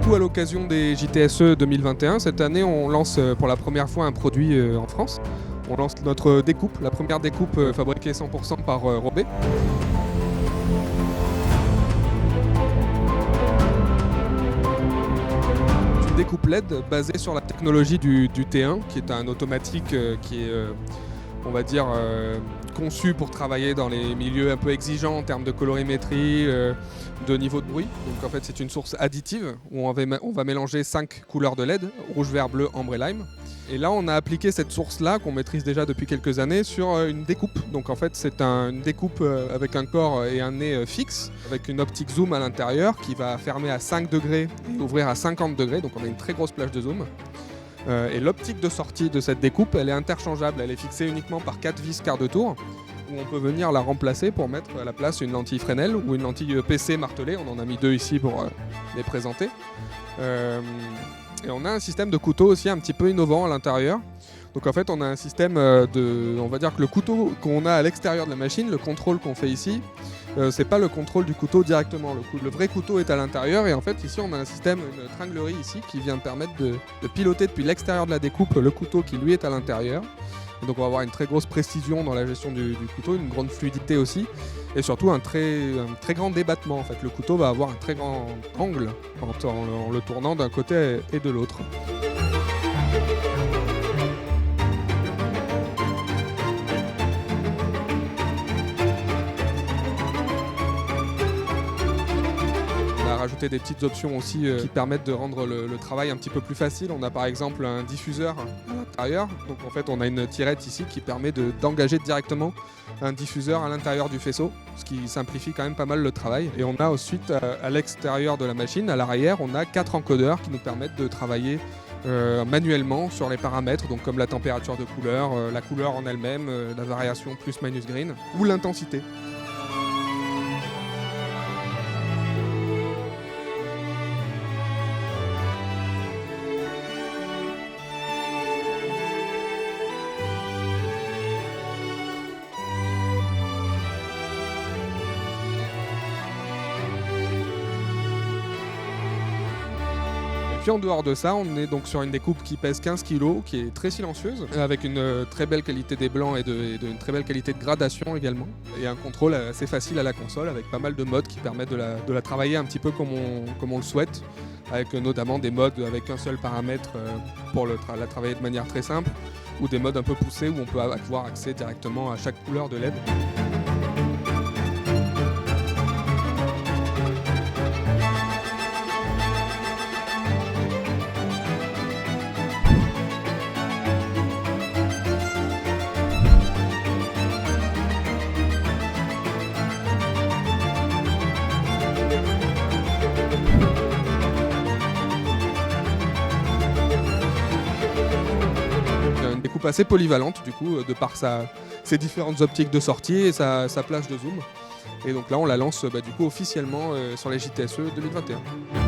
coup à l'occasion des JTSE 2021. Cette année, on lance pour la première fois un produit en France. On lance notre découpe, la première découpe fabriquée 100% par Robé. Une découpe LED basée sur la technologie du T1, qui est un automatique qui est, on va dire, conçu pour travailler dans les milieux un peu exigeants en termes de colorimétrie, de niveau de bruit. Donc en fait c'est une source additive où on va mélanger 5 couleurs de LED, rouge, vert, bleu, ambre et lime. Et là on a appliqué cette source-là qu'on maîtrise déjà depuis quelques années sur une découpe. Donc en fait c'est une découpe avec un corps et un nez fixe, avec une optique zoom à l'intérieur qui va fermer à 5 degrés et ouvrir à 50 degrés. Donc on a une très grosse plage de zoom. Et l'optique de sortie de cette découpe, elle est interchangeable. Elle est fixée uniquement par 4 vis quart de tour, où on peut venir la remplacer pour mettre à la place une lentille Fresnel ou une lentille PC martelée. On en a mis 2 ici pour les présenter. Et on a un système de couteau aussi un petit peu innovant à l'intérieur. Donc en fait on a un système on va dire que le couteau qu'on a à l'extérieur de la machine, le contrôle qu'on fait ici, c'est pas le contrôle du couteau directement. Le vrai couteau est à l'intérieur et en fait ici on a un système, une tringlerie ici qui vient permettre de piloter depuis l'extérieur de la découpe le couteau qui lui est à l'intérieur. Et donc on va avoir une très grosse précision dans la gestion du couteau, une grande fluidité aussi et surtout un très grand débattement. En fait le couteau va avoir un très grand angle en le tournant d'un côté et de l'autre. Rajouter des petites options aussi qui permettent de rendre le travail un petit peu plus facile. On a par exemple un diffuseur à l'intérieur. Donc en fait on a une tirette ici qui permet d'engager directement un diffuseur à l'intérieur du faisceau, ce qui simplifie quand même pas mal le travail. Et on a ensuite à l'extérieur de la machine, à l'arrière, on a 4 encodeurs qui nous permettent de travailler manuellement sur les paramètres, donc comme la température de couleur, la couleur en elle-même, la variation plus-minus green ou l'intensité. Puis en dehors de ça, on est donc sur une découpe qui pèse 15 kg, qui est très silencieuse, avec une très belle qualité des blancs et une très belle qualité de gradation également. Et un contrôle assez facile à la console, avec pas mal de modes qui permettent de la travailler un petit peu comme on le souhaite, avec notamment des modes avec un seul paramètre pour la travailler de manière très simple, ou des modes un peu poussés où on peut avoir accès directement à chaque couleur de LED. Une découpe assez polyvalente du coup, de par ses différentes optiques de sortie et sa plage de zoom. Et donc là on la lance du coup officiellement sur les JTSE 2021.